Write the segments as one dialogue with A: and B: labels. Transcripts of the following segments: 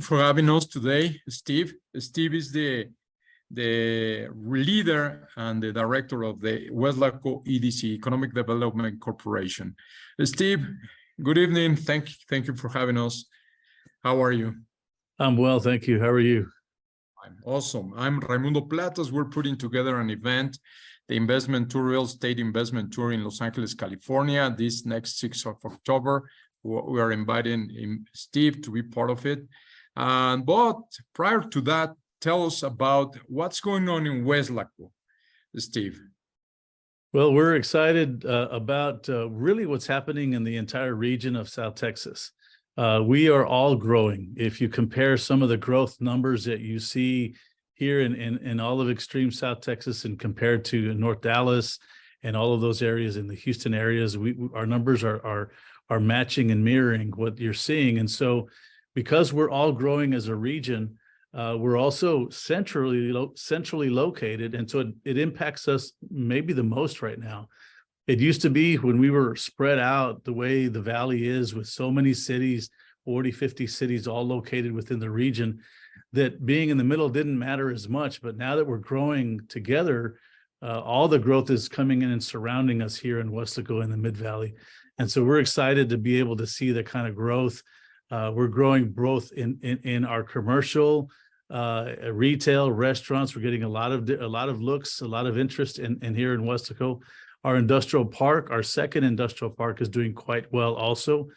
A: For having us today, Steve. Steve is the leader and the director of the Weslaco EDC, Economic Development Corporation. Steve, good evening. Thank you for having us. How are you?
B: I'm well, thank you. How are you?
A: I'm awesome. I'm Raimundo Platas. We're putting together an event, the Investment Tour, Real Estate Investment Tour in Los Angeles, California, this next 6th of October. We are inviting Steve to be part of it. But prior to that, tell us about what's going on in Weslaco, Steve.
B: Well, we're excited about really what's happening in the entire region of South Texas. We are all growing. If you compare some of the growth numbers that you see here in all of extreme South Texas and compared to North Dallas and all of those areas in the Houston areas, our numbers are matching and mirroring what you're seeing. And so because we're all growing as a region, we're also centrally located. And so it impacts us maybe the most right now. It used to be when we were spread out the way the valley is with so many cities, 40, 50 cities all located within the region, that being in the middle didn't matter as much. But now that we're growing together, all the growth is coming in and surrounding us here in Weslaco in the Mid-Valley. And so we're excited to be able to see the kind of growth. We're growing both in our commercial, retail, restaurants. We're getting a lot of looks, a lot of interest in here in Weslaco. Our industrial park, our second industrial park, is doing quite well also.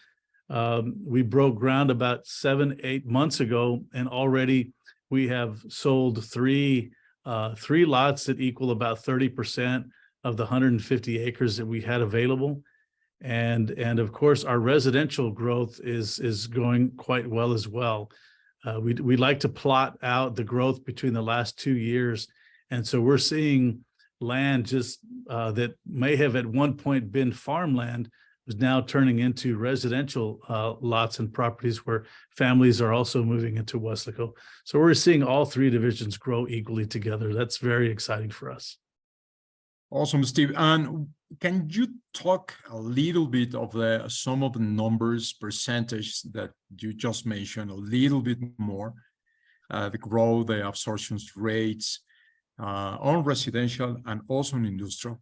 B: We broke ground about 7-8 months ago, and already we have sold three lots that equal about 30% of the 150 acres that we had available. And of course, our residential growth is going quite well as well. We like to plot out the growth between the last 2 years. And so we're seeing land just that may have at one point been farmland is now turning into residential lots and properties where families are also moving into Weslaco. So we're seeing all three divisions grow equally together. That's very exciting for us.
A: Awesome, Steve. And can you talk a little bit of some of the numbers, percentage that you just mentioned, a little bit more, the growth, the absorption rates on residential and also in industrial?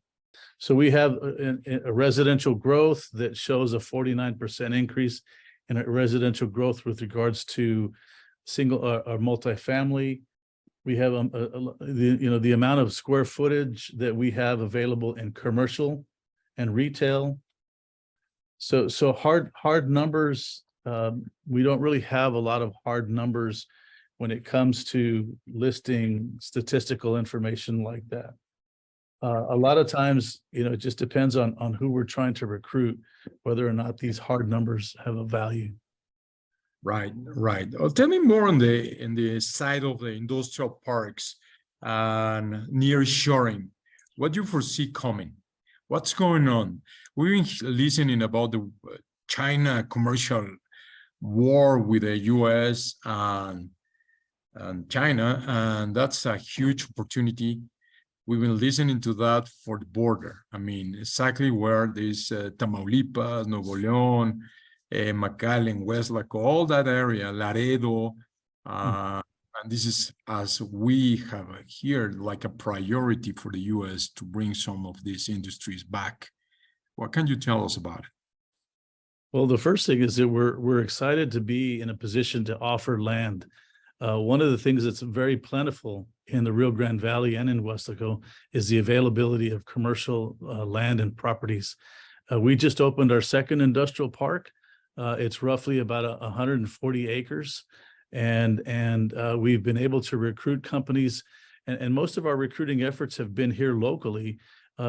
B: So we have a residential growth that shows a 49% increase in residential growth with regards to single or multifamily. We have the amount of square footage that we have available in commercial and retail. So hard numbers. We don't really have a lot of hard numbers when it comes to listing statistical information like that. A lot of times, it just depends on who we're trying to recruit, whether or not these hard numbers have a value.
A: Right. Tell me more on the side of the industrial parks and nearshoring. What do you foresee coming? What's going on? We've been listening about the China commercial war with the U.S. and China, and that's a huge opportunity. We've been listening to that for the border. I mean, exactly where this Tamaulipas, Nuevo León, McAllen, Weslaco, all that area, Laredo, and this is, as we have here, like a priority for the U.S. to bring some of these industries back. What can you tell us about it?
B: Well, the first thing is that we're excited to be in a position to offer land. One of the things that's very plentiful in the Rio Grande Valley and in Weslaco is the availability of commercial land and properties. We just opened our second industrial park. It's roughly about 140 acres, and we've been able to recruit companies, and most of our recruiting efforts have been here locally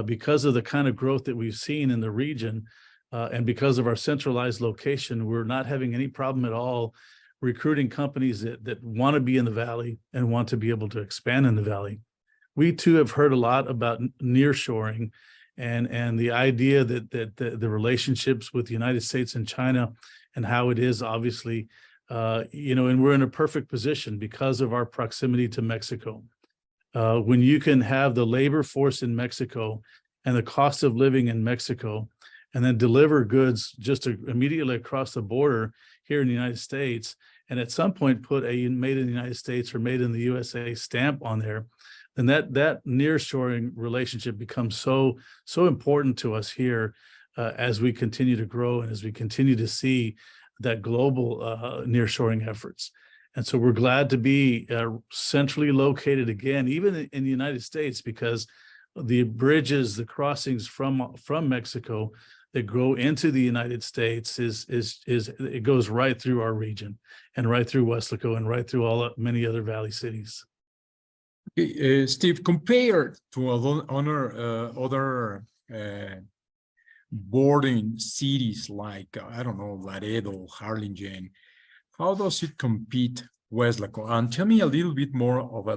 B: because of the kind of growth that we've seen in the region, and because of our centralized location. We're not having any problem at all recruiting companies that want to be in the valley and want to be able to expand in the valley. We too have heard a lot about nearshoring and the idea that the relationships with the United States and China and how it is obviously, and we're in a perfect position because of our proximity to Mexico. When you can have the labor force in Mexico and the cost of living in Mexico, and then deliver goods just immediately across the border here in the United States, and at some point put a made in the United States or made in the USA stamp on there, then that nearshoring relationship becomes so important to us here as we continue to grow and as we continue to see that global nearshoring efforts. And so we're glad to be centrally located again, even in the United States, because the bridges, the crossings from Mexico that grow into the United States it goes right through our region and right through Weslaco and right through many other valley cities.
A: Steve, compared to other bordering cities like, I don't know, Laredo, Harlingen, how does it compete, Weslaco? And tell me a little bit more of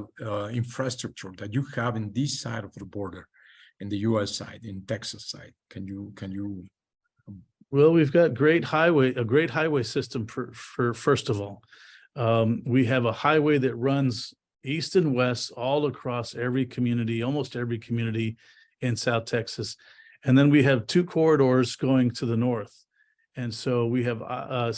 A: infrastructure that you have in this side of the border, in the U.S. side, in Texas side. Can you?
B: Well, we've got a great highway system for first of all. We have a highway that runs east and west all across every community, almost every community in South Texas. And then we have two corridors going to the north. And so we have I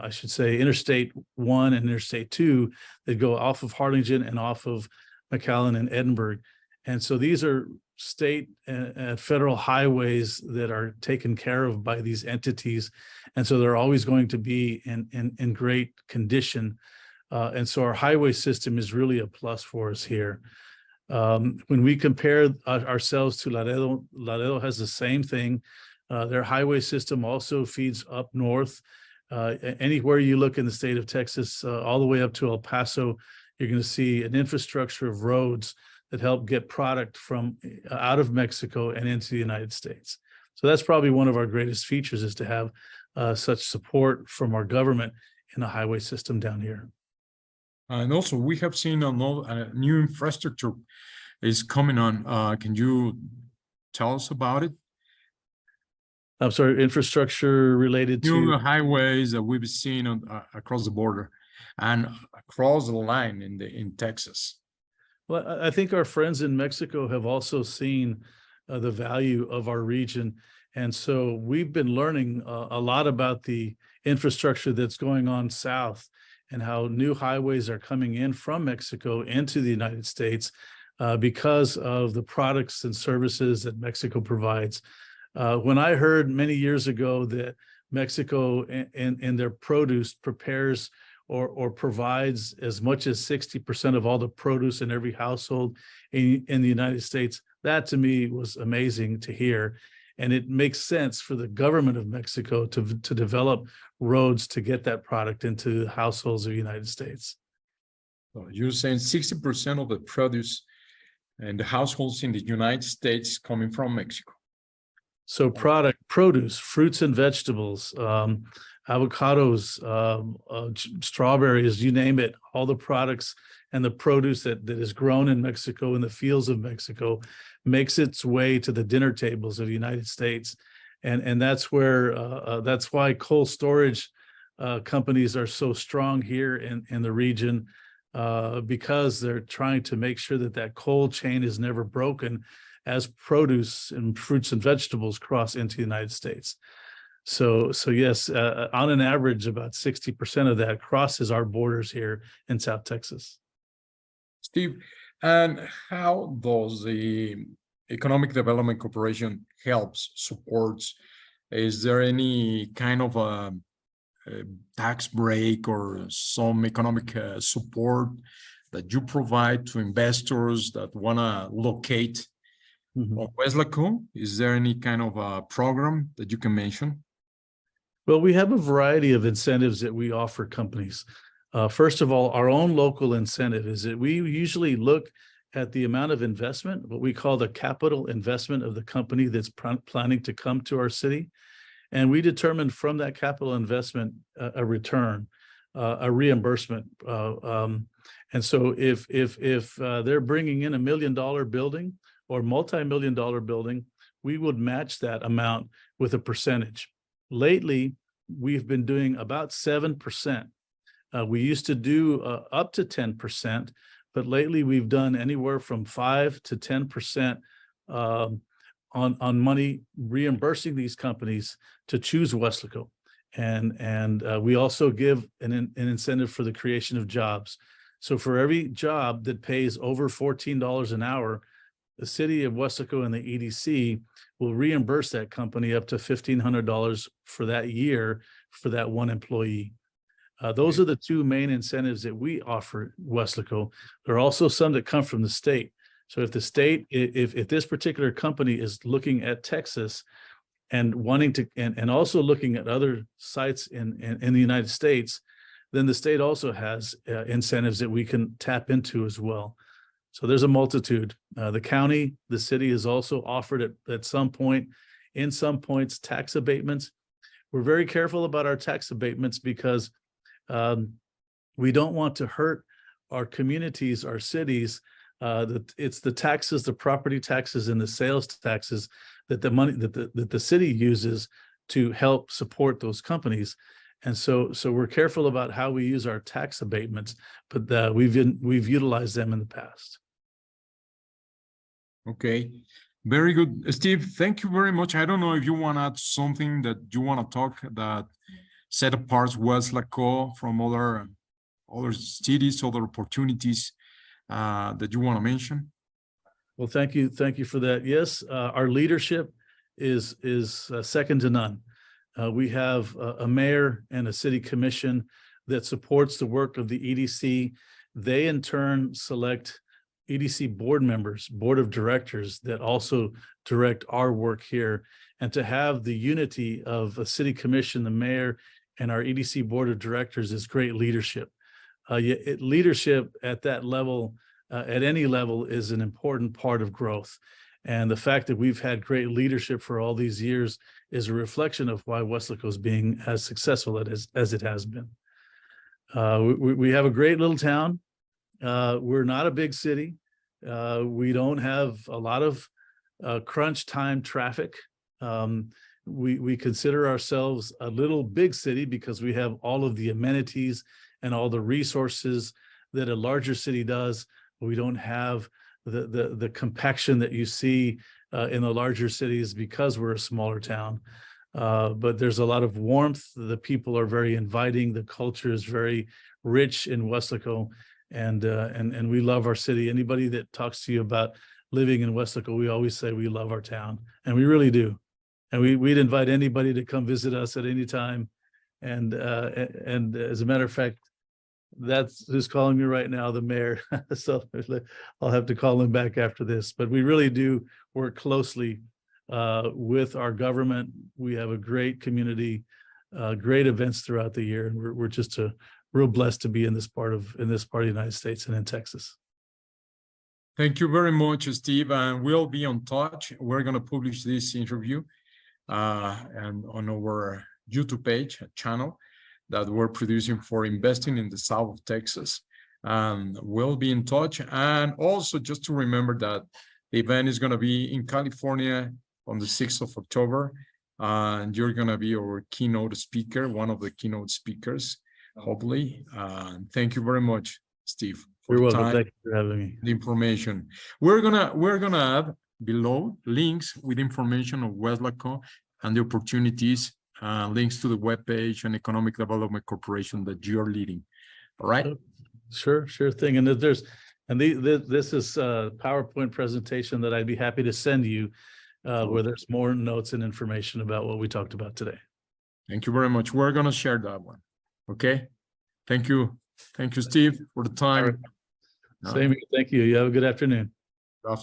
B: should say Interstate 1 and Interstate 2 that go off of Harlingen and off of McAllen and Edinburgh. And so these are state and federal highways that are taken care of by these entities. And so they're always going to be in great condition. And so our highway system is really a plus for us here. When we compare ourselves to Laredo has the same thing. Their highway system also feeds up north. Anywhere you look in the state of Texas, all the way up to El Paso, you're going to see an infrastructure of roads that help get product from out of Mexico and into the United States. So that's probably one of our greatest features, is to have such support from our government in the highway system down here.
A: And also, we have seen a new infrastructure is coming on. Can you tell us about it?
B: I'm sorry, infrastructure related to
A: new highways that we've seen across the border and across the line in Texas.
B: Well, I think our friends in Mexico have also seen the value of our region. And so we've been learning a lot about the infrastructure that's going on south and how new highways are coming in from Mexico into the United States because of the products and services that Mexico provides. When I heard many years ago that Mexico in their produce prepares or provides as much as 60% of all the produce in every household in the United States, that to me was amazing to hear. And it makes sense for the government of Mexico to develop roads to get that product into the households of the United States.
A: So you're saying 60% of the produce and the households in the United States coming from Mexico.
B: So produce, fruits and vegetables, avocados, strawberries, you name it, all the products and the produce that is grown in Mexico in the fields of Mexico makes its way to the dinner tables of the United States. And that's where, that's why cold storage companies are so strong here in the region, because they're trying to make sure that cold chain is never broken as produce and fruits and vegetables cross into the United States. So yes, on an average, about 60% of that crosses our borders here in South Texas.
A: Steve, and how does the Economic Development Corporation helps, supports? Is there any kind of a tax break or some economic support that you provide to investors that want to locate on Weslaco? Is there any kind of a program that you can mention?
B: Well, we have a variety of incentives that we offer companies. First of all, our own local incentive is that we usually look at the amount of investment, what we call the capital investment of the company that's planning to come to our city. And we determine from that capital investment a return, a reimbursement. And so if they're bringing in $1 million building or multi-million-dollar building, we would match that amount with a percentage. Lately, we've been doing about 7%. We used to do up to 10%, but lately we've done anywhere from 5 to 10% on money reimbursing these companies to choose Weslaco. And we also give an incentive for the creation of jobs. So for every job that pays over $14 an hour, the city of Weslaco and the EDC will reimburse that company up to $1,500 for that year for that one employee. Those are the two main incentives that we offer Weslaco. There are also some that come from the state. So if the state, if this particular company is looking at Texas and wanting to, and also looking at other sites in the United States, then the state also has incentives that we can tap into as well. So there's a multitude. The county, the city has also offered at some point, in some points, tax abatements. We're very careful about our tax abatements because we don't want to hurt our communities, our cities. It's the taxes, the property taxes and the sales taxes that the money that the city uses to help support those companies. And so we're careful about how we use our tax abatements, but we've utilized them in the past.
A: Okay, very good. Steve, thank you very much. I don't know if you want to add something that you want to talk that set apart Weslaco from other cities, other opportunities that you want to mention.
B: Well, thank you for that. Yes, our leadership is second to none. We have a mayor and a city commission that supports the work of the EDC. They in turn select EDC board members, board of directors that also direct our work here. And to have the unity of a city commission, the mayor, and our EDC board of directors is great leadership. Leadership at that level, at any level, is an important part of growth. And the fact that we've had great leadership for all these years is a reflection of why Weslaco is being as successful as it has been. We have a great little town. We're not a big city. We don't have a lot of crunch time traffic. We consider ourselves a little big city because we have all of the amenities and all the resources that a larger city does. We don't have the compaction that you see in the larger cities because we're a smaller town. But there's a lot of warmth. The people are very inviting. The culture is very rich in Weslaco, and we love our city. Anybody that talks to you about living in Weslaco, we always say we love our town, and we really do. And we'd invite anybody to come visit us at any time. And as a matter of fact, that's who's calling me right now, the mayor. So I'll have to call him back after this. But we really do work closely with our government. We have a great community, great events throughout the year, and we're just real blessed to be in this part of the United States and in Texas.
A: Thank you very much, Steve, and we'll be on touch. We're going to publish this interview and on our YouTube page channel that we're producing for investing in the South of Texas. And we'll be in touch. And also just to remember that the event is going to be in California on the 6th of October. And you're going to be our keynote speaker, one of the keynote speakers, hopefully. Thank you very much, Steve.
B: You're welcome. Thank you for having me.
A: The information. We're gonna add below links with information of Weslaco and the opportunities, links to the webpage and Economic Development Corporation that you're leading. All right.
B: Sure thing. And this is a PowerPoint presentation that I'd be happy to send you, where there's more notes and information about what we talked about today.
A: Thank you very much. We're gonna share that one. Okay. Thank you. Thank you, Steve, for the time.
B: Same here. Thank you. You have a good afternoon.